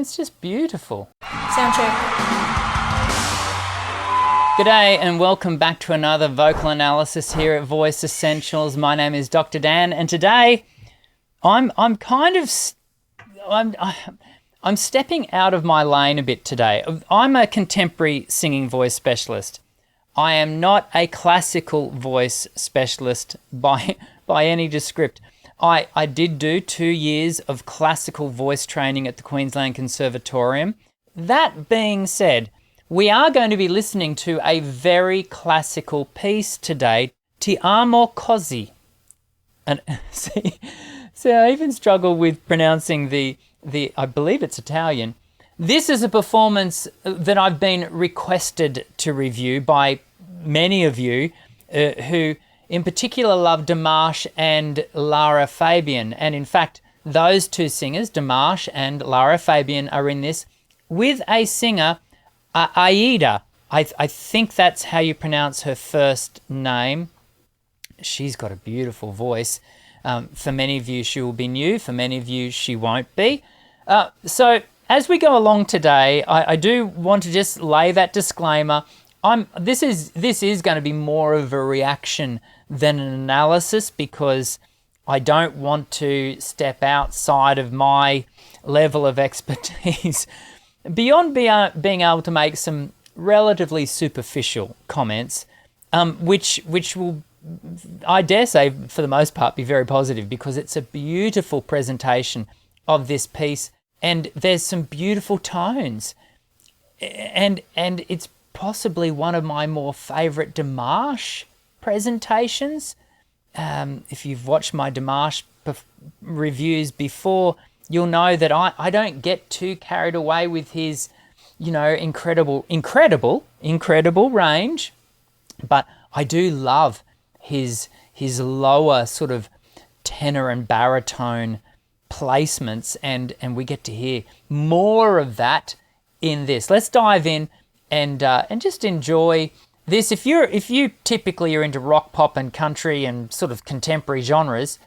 It's just beautiful. Sound check. G'day and welcome back to another vocal analysis here at Voice Essentials. My name is Dr. Dan, and today I'm stepping out of my lane a bit today. I'm a contemporary singing voice specialist. I am not a classical voice specialist by any descript. I did do 2 years of classical voice training at the Queensland Conservatorium. That being said, we are going to be listening to a very classical piece today, Ti amo Cosi. And see, I even struggle with pronouncing the I believe it's Italian. This is a performance that I've been requested to review by many of you who in particular love Dimash and Lara Fabian. And in fact, those two singers, Dimash and Lara Fabian, are in this with a singer, Aida. I think that's how you pronounce her first name. She's got a beautiful voice. For many of you, she will be new. For many of you, she won't be. So as we go along today, I do want to just lay that disclaimer. This is going to be more of a reaction than an analysis, because I don't want to step outside of my level of expertise beyond being able to make some relatively superficial comments, which will, I dare say, for the most part, be very positive, because it's a beautiful presentation of this piece, and there's some beautiful tones, and it's possibly one of my more favourite Dimash presentations. If you've watched my Dimash reviews before, you'll know that I don't get too carried away with his, incredible range, but I do love his lower sort of tenor and baritone placements, and we get to hear more of that in this. Let's dive in and just enjoy this. If you typically are into rock, pop and country and sort of contemporary genres,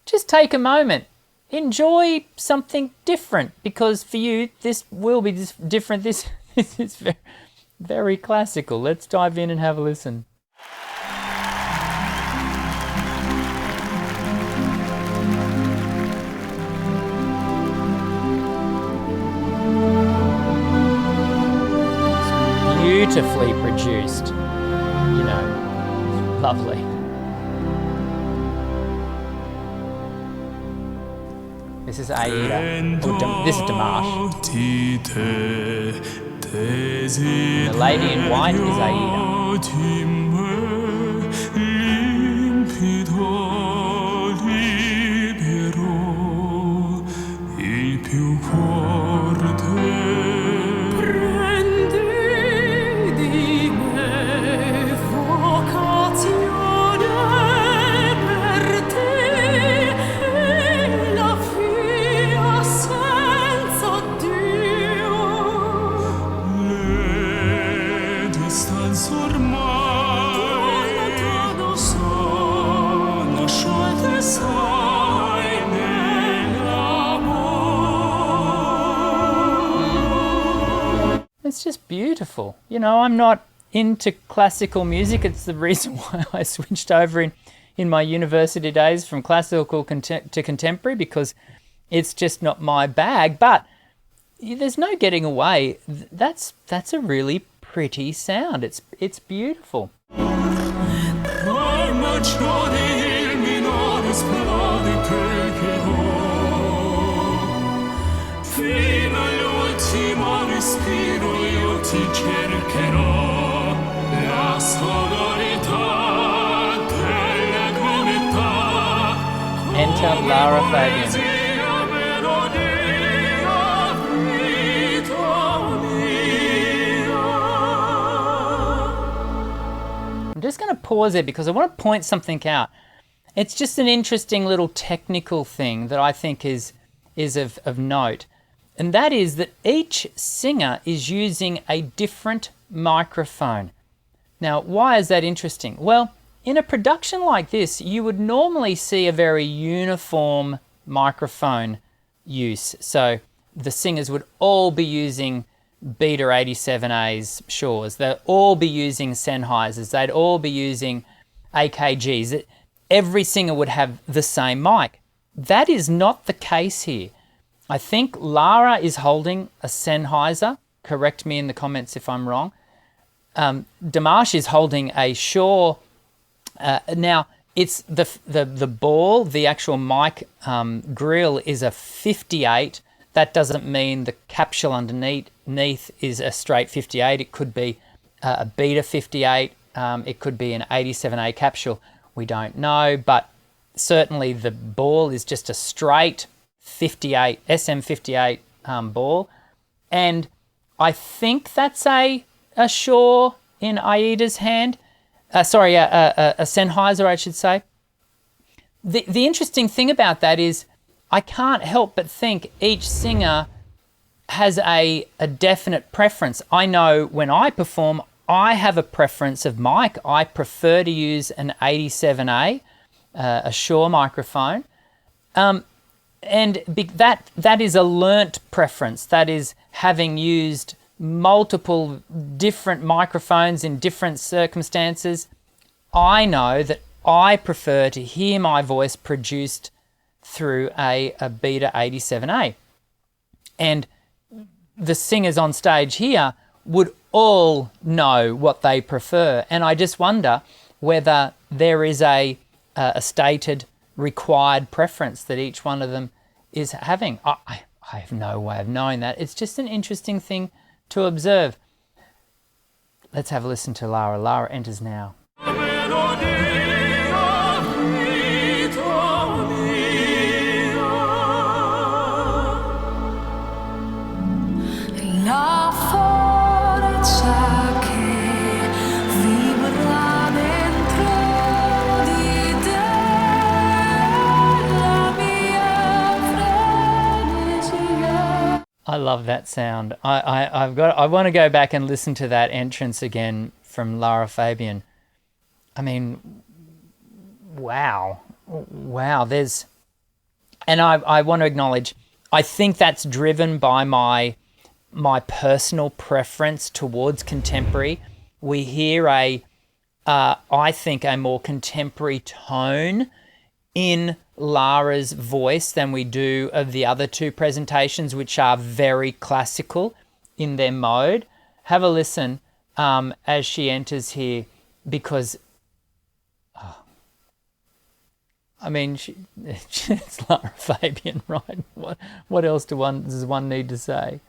just take a moment, enjoy something different, because for you this will be different. This is very, very classical. Let's dive in and have a listen. Beautifully produced, lovely. This is Aida, this is Dimash. The lady in white is Aida. It's just beautiful. I'm not into classical music. It's the reason why I switched over in my university days from classical to contemporary, because it's just not my bag. But there's no getting away. That's a really pretty sound. It's beautiful. Enter Lara Fabian. I'm just going to pause there because I want to point something out. It's just an interesting little technical thing that I think is of note. And that is that each singer is using a different microphone. Now, why is that interesting? Well, in a production like this, you would normally see a very uniform microphone use. So the singers would all be using beta 87As Shores. They'd all be using Sennheisers. They'd all be using AKGs. Every singer would have the same mic. That is not the case here. I think Lara is holding a Sennheiser. Correct me in the comments if I'm wrong. Dimash is holding a Shure. Now, it's the ball, the actual mic grill is a 58. That doesn't mean the capsule underneath is a straight 58. It could be a beta 58. It could be an 87A capsule. We don't know, but certainly the ball is just a straight 58, SM58 ball. And I think that's a Shure in Aida's hand. A Sennheiser, I should say. The interesting thing about that is I can't help but think each singer has a definite preference. I know when I perform, I have a preference of mic. I prefer to use an 87A, a Shure microphone. And that is a learnt preference. That is having used multiple different microphones in different circumstances. I know that I prefer to hear my voice produced through a beta 87A. And the singers on stage here would all know what they prefer. And I just wonder whether there is a stated required preference that each one of them is having. I have no way of knowing that. It's just an interesting thing to observe. Let's have a listen to Lara. Lara enters now. I love that sound. I want to go back and listen to that entrance again from Lara Fabian. I mean, wow. And I want to acknowledge, I think that's driven by my personal preference towards contemporary. We hear I think a more contemporary tone in Lara's voice than we do of the other two presentations, which are very classical in their mode. Have a listen as she enters here, because I mean, it's Lara Fabian, right? What else does one need to say?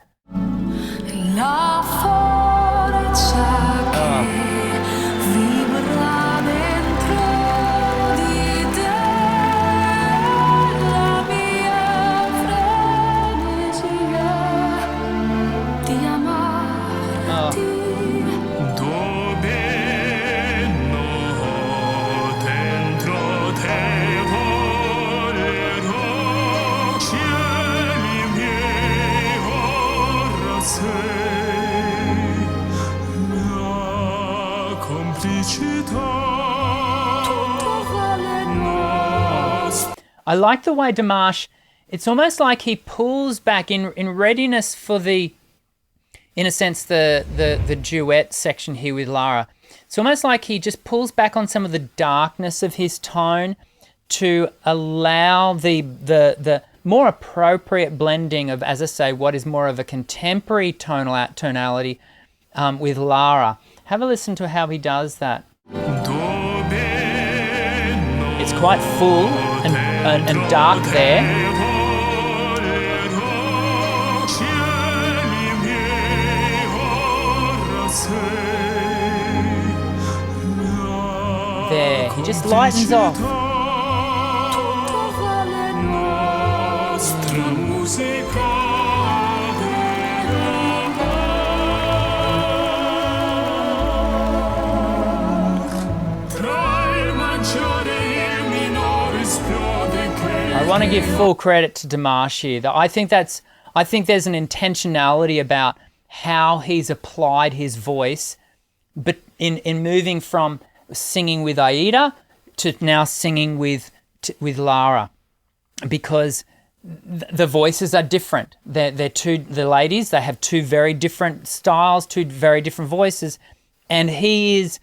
I like the way Dimash, it's almost like he pulls back in readiness for in a sense, the duet section here with Lara. It's almost like he just pulls back on some of the darkness of his tone to allow the more appropriate blending of, as I say, what is more of a contemporary tonality with Lara. Have a listen to how he does that. It's quite full and dark there. There, he just lightens off. I want to give full credit to Dimash here. I think there's an intentionality about how he's applied his voice, but in moving from singing with Aida to now singing with Lara, because the voices are different. The ladies, they have two very different styles, two very different voices, and he is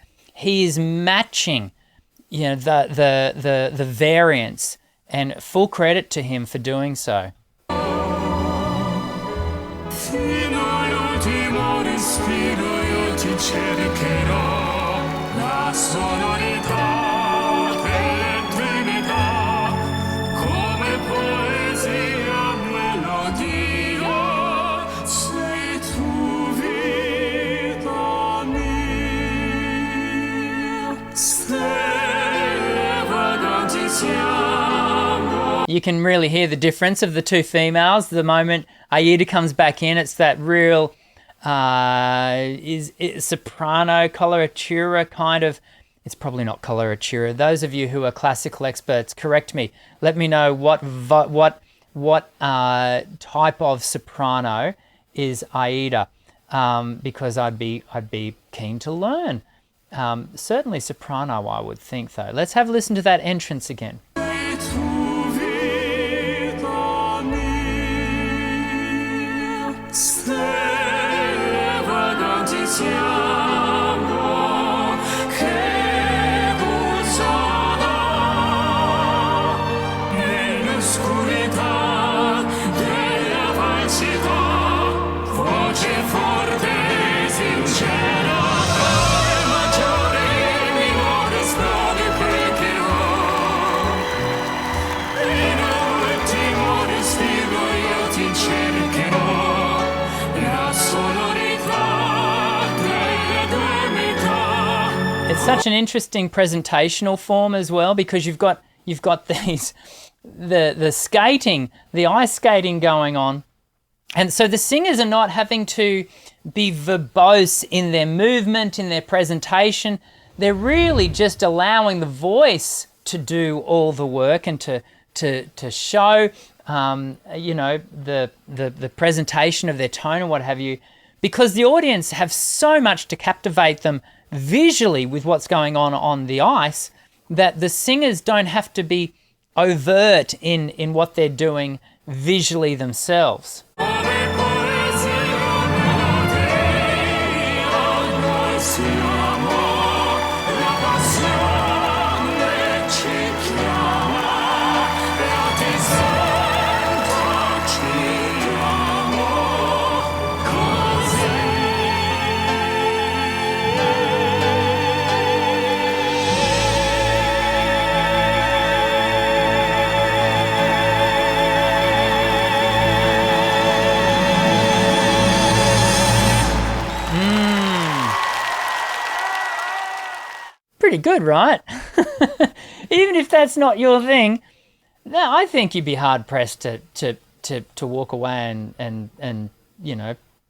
matching, the variance, and full credit to him for doing so. You can really hear the difference of the two females. The moment Aida comes back in, it's that real soprano coloratura kind of. It's probably not coloratura. Those of you who are classical experts, correct me. Let me know what type of soprano is Aida, because I'd be keen to learn. Certainly soprano, I would think, though. Let's have a listen to that entrance again. It's such an interesting presentational form as well, because you've got these the skating, the ice skating going on, and so the singers are not having to be verbose in their movement, in their presentation. They're really just allowing the voice to do all the work and to show the presentation of their tone and what have you, because the audience have so much to captivate them visually with what's going on the ice, that the singers don't have to be overt in what they're doing visually themselves. Pretty good, right? Even if that's not your thing, no, I think you'd be hard pressed to walk away and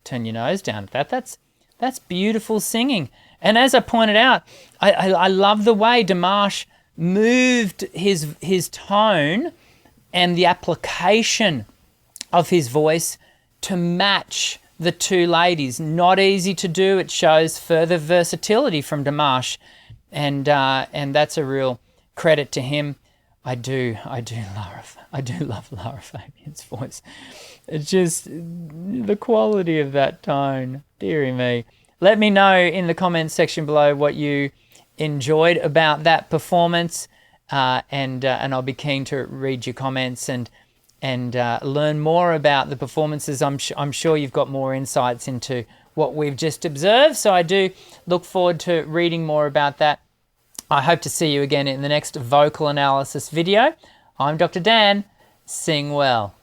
turn your nose down at that. That's beautiful singing. And as I pointed out, I love the way Dimash moved his tone and the application of his voice to match the two ladies. Not easy to do. It shows further versatility from Dimash. And that's a real credit to him. I do love Lara Fabian's voice. It's just the quality of that tone. Dearie me. Let me know in the comments section below what you enjoyed about that performance, and I'll be keen to read your comments and learn more about the performances. I'm sure you've got more insights into what we've just observed, so I do look forward to reading more about that. I hope to see you again in the next vocal analysis video. I'm Dr. Dan. Sing well.